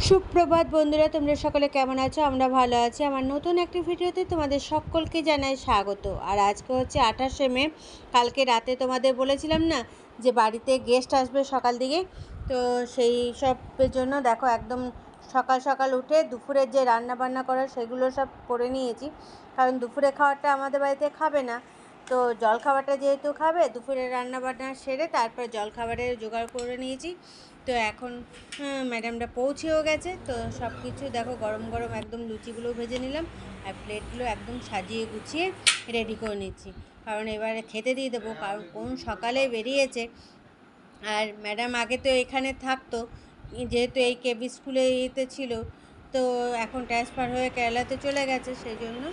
সুপ্রভাত বন্ধুরা, তোমরা সকলে কেমন আছো? আমরা ভালো আছি। আমার নতুন একটি ভিডিওতে তোমাদের সকলকে জানাই স্বাগত। আর আজকে হচ্ছে 28শে মে। কালকে রাতে তোমাদের বলেছিলাম না যে বাড়িতে গেস্ট আসবে সকাল দিকে, তো সেই সবের জন্য দেখো একদম সকাল সকাল উঠে দুপুরের যে রান্না বান্না করার সেগুলো সব করে নিয়েছি। কারণ দুপুরে খাবারটা আমাদের বাড়িতে খাবে না, তো জলখাবারটা যেহেতু খাবে, দুপুরের রান্না বান্না সেরে তারপর জলখাবারের জোগাড় করে নিয়েছি। তো এখন ম্যাডামটা পৌঁছেও গেছে, তো সব কিছু দেখো গরম গরম একদম লুচিগুলো ভেজে নিলাম আর প্লেটগুলো একদম সাজিয়ে গুছিয়ে রেডি করে নিচ্ছি, কারণ এবারে খেতে দিয়ে দেবো। কারণ কোন সকালে বেরিয়েছে, আর ম্যাডাম আগে তো এখানে থাকতো, যেহেতু এই কেবি স্কুলে ইয়েতে ছিল, তো এখন ট্রান্সফার হয়ে কেরালাতে চলে গেছে, সেই জন্য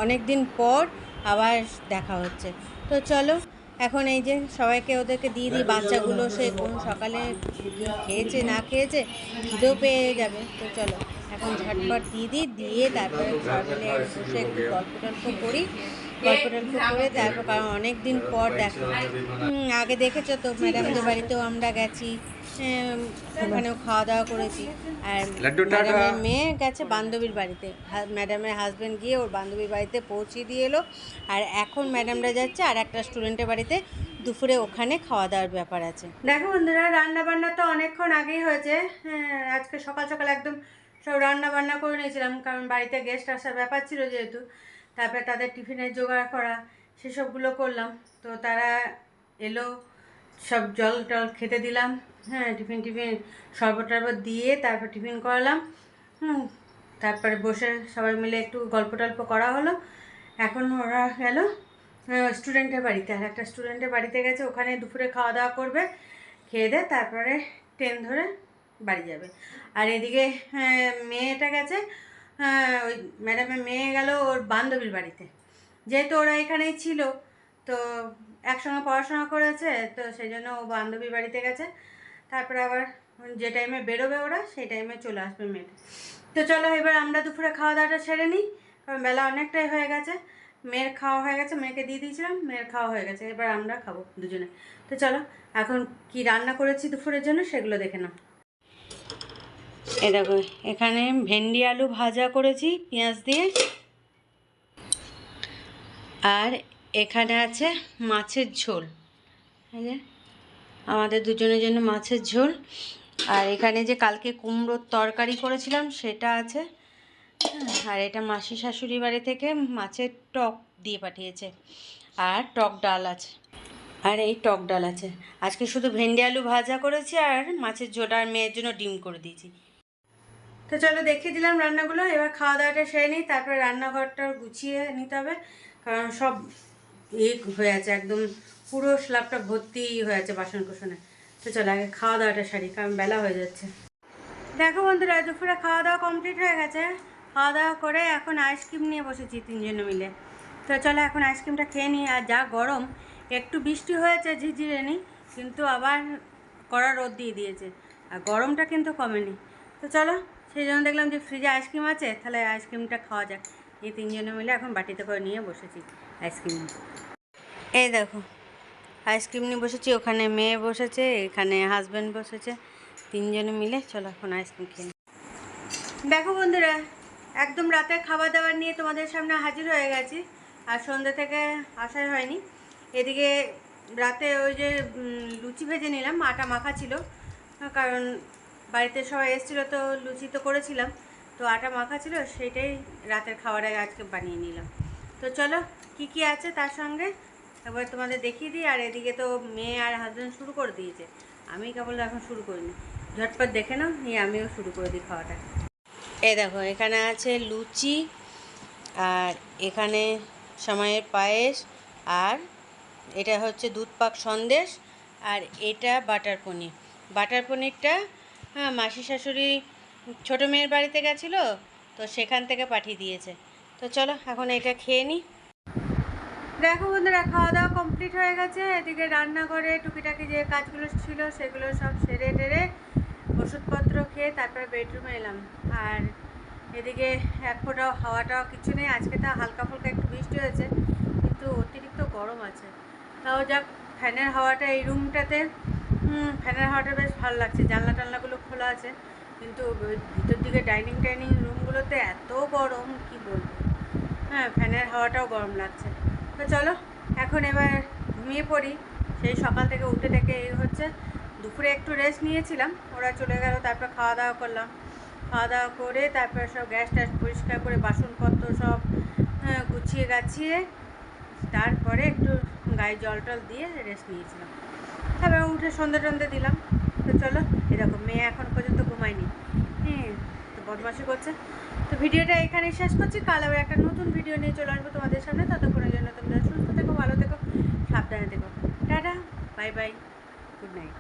অনেক দিন পর আবার দেখা হচ্ছে। তো চলো এখন এই যে সবাইকে ওদেরকে দিয়ে দিই। বাচ্চাগুলো সে কোন সকালে কী খেয়েছে না খেয়েছে, খিদেও পেয়ে যাবে। তো চলো এখন ঝটপট দিয়ে তারপরে সবাই মিলে বসে একটু গল্প টল্প করি। গল্প টল্প করে তারপর, কারণ অনেক দিন পর দেখা। আগে দেখেছো তো ম্যাডামদের বাড়িতেও আমরা গেছি, ওখানেও খাওয়া দাওয়া করেছি। আর ম্যাডামের মেয়ে গেছে বান্ধবীর বাড়িতে, ম্যাডামের হাজব্যান্ড গিয়ে ওর বান্ধবীর বাড়িতে পৌঁছে দিয়ে এলো। আর এখন ম্যাডামরা যাচ্ছে আর একটা স্টুডেন্টের বাড়িতে, দুপুরে ওখানে খাওয়া দাওয়ার ব্যাপার আছে। দেখো বন্ধুরা, রান্না বান্না তো অনেকক্ষণ আগেই হয়েছে। আজকে সকাল সকাল একদম সব রান্না বান্না করে নিয়েছিলাম, কারণ বাড়িতে গেস্ট আসার ব্যাপার ছিল যেহেতু। তারপরে তাদের টিফিনের জোগাড় করা সেসবগুলো করলাম। তো তারা এলো, সব জল টল খেতে দিলাম, টিফিন শরবত টরবত দিয়ে তারপর টিফিন করালাম। তারপরে বসে সবাই মিলে একটু গল্প টল্প করা হলো। এখন ওরা গেল স্টুডেন্টের বাড়িতে, আর একটা স্টুডেন্টের বাড়িতে গেছে, ওখানে দুপুরে খাওয়া দাওয়া করবে, খেয়ে দেয় তারপরে ট্রেন ধরে বাড়ি যাবে। আর এদিকে মেয়েটা গেছে, ওই ম্যাডামের মেয়ে গেল ওর বান্ধবীর বাড়িতে, যেহেতু ওরা এখানেই ছিল, তো একসঙ্গে পড়াশোনা করেছে, তো সেই জন্য ও বান্ধবীর বাড়িতে গেছে। তারপরে আবার যে টাইমে বেরোবে ওরা, সেই টাইমে চলে আসবে মেয়েটা। তো চলো এবার আমরা দুপুরে খাওয়া দাওয়াটা সেরে নিই, কারণ বেলা অনেকটাই হয়ে গেছে। মেয়ের খাওয়া হয়ে গেছে, মেয়েকে দিয়ে দিয়েছিলাম, মেয়ের খাওয়া হয়ে গেছে, এবার আমরা খাবো দুজনে। তো চলো এখন কি রান্না করেছি দুপুরের জন্য সেগুলো দেখে নাও। এ দেখো, এখানে ভেন্ডি আলু ভাজা করেছি পেঁয়াজ দিয়ে, আর এখানে আছে মাছের ঝোল, আমাদের দুজনের জন্য মাছের ঝোল। আর এখানে যে কালকে কুমড়োর তরকারি করেছিলাম সেটা আছে, আর এটা মাসি শাশুড়ি বাড়ি থেকে মাছের টক দিয়ে পাঠিয়েছে, আর টক ডাল আছে, আর এই টক ডাল আছে। আজকে শুধু ভেন্ডি আলু ভাজা করেছি আর মাছের ঝোল, আর মেয়ের জন্য ডিম করে দিয়েছি। তো চলো দেখিয়ে দিলাম রান্নাগুলো, এবার খাওয়া দাওয়াটা সেরে নিই, তারপরে রান্নাঘরটা গুছিয়ে নিতে হবে, কারণ সব হয়ে আছে একদম, পুরো স্ল্যাবটা ভর্তি হয়ে আছে বাসন কোসনে। তো চলো আগে খাওয়া দাওয়াটা সারি, কারণ বেলা হয়ে যাচ্ছে। দেখো বন্ধুরা, দুপুরে খাওয়া দাওয়া কমপ্লিট হয়ে গেছে। খাওয়া দাওয়া করে এখন আইসক্রিম নিয়ে বসেছি তিনজনে মিলে। তো চলো এখন আইসক্রিমটা খেয়ে নিই। আর যা গরম, একটু বৃষ্টি হয়েছে ঝিরঝিরে নি, কিন্তু আবার কড়া রোদ দিয়ে দিয়েছে, আর গরমটা কিন্তু কমেনি। তো চলো, সেই জন্য দেখলাম যে ফ্রিজে আইসক্রিম আছে, তাহলে আইসক্রিমটা খাওয়া যাক। এই তিনজনে মিলে এখন বাটিতে করে নিয়ে বসেছি আইসক্রিম। এই দেখো আইসক্রিম নিয়ে বসেছি, ওখানে মেয়ে বসেছে, এখানে হাজব্যান্ড বসেছে, তিনজনে মিলে চলো এখন আইসক্রিম খেয়ে। দেখো বন্ধুরা, একদম রাতের খাবার দাবার নিয়ে তোমাদের সামনে হাজির হয়ে গেছি, আর সন্ধ্যা থেকে আসাই হয়নি। এদিকে রাতে ওই যে লুচি ভেজে নিলাম, আটা মাখা ছিল, কারণ বাড়িতে সবাই এসেছিলো, তো লুচি তো করেছিলাম, তো আটা মাখা ছিল, সেইটাই রাতের খাবারে আজকে বানিয়ে নিলাম। তো চলো কি কি আছে তার সঙ্গে একবার তোমাদের দেখিয়ে দিই। আর এদিকে তো মেয়ে আর হাজব্যান্ড শুরু করে দিয়েছে, আমি কেবল এখন শুরু করিনি, ঝটপট দেখে নাও, নিয়ে আমিও শুরু করে দিই খাওয়াটা। এই দেখো এখানে আছে লুচি, আর এখানে সময়ের পায়েস, আর এটা হচ্ছে দুধ পাক সন্দেশ, আর এটা বাটার পনির। বাটার পনিরটা মাসি শাশুড়ি ছোটো মেয়ের বাড়িতে গেছিলো, তো সেখান থেকে পাঠিয়ে দিয়েছে। তো চলো এখন এটা খেয়ে নিই। দেখো বন্ধুরা, খাওয়া দাওয়া কমপ্লিট হয়ে গেছে। এদিকে রান্নাঘরে টুকিটাকি যে কাজগুলো ছিল সেগুলো সব সেরে টেরে ওষুধপত্র খেয়ে তারপর বেডরুমে এলাম। আর এদিকে এক ফোঁটাও হাওয়াটাও কিছু নেই, আজকে তা হালকা ফুলকা একটু বৃষ্টি হয়েছে, কিন্তু অতিরিক্ত গরম আছে। তাও যাক, ফ্যানের হাওয়াটা এই রুমটাতে, ফ্যানের হাওয়াটা বেশ ভালো লাগছে, জানলা টানলাগুলো খোলা আছে, কিন্তু ভিতর দিকে ডাইনিং রুমগুলোতে এত গরম কি বলবো। হ্যাঁ, ফ্যানের হাওয়াটাও গরম লাগছে। তো চলো এখন এবার ঘুমিয়ে পড়ি। সেই সকাল থেকে উঠে থেকে এই হচ্ছে, দুপুরে একটু রেস্ট নিয়েছিলাম, ওরা চলে গেল, তারপর খাওয়া দাওয়া করলাম। খাওয়া দাওয়া করে তারপর সব গ্যাস ট্যাস পরিষ্কার করে বাসনপত্র সব গুছিয়ে গাছিয়ে তারপরে একটু গায়ে জল টল দিয়ে রেস্ট নিয়েছিলাম। তারপর উঠে সন্ধ্যে টন্ধে দিলাম। তো চলো, এরকম মেয়ে এখন পর্যন্ত ঘুমায়নি, হ্যাঁ, তো বদমাশি করছে। তো ভিডিওটা এখানেই শেষ করছি। কাল আবার একটা নতুন ভিডিও নিয়ে চলে আসবো তোমাদের সামনে। ততক্ষণের জন্য তোমরা সুস্থ থেকো, ভালো থেকো, সাবধানে থেকো। Tata, bye bye, good night.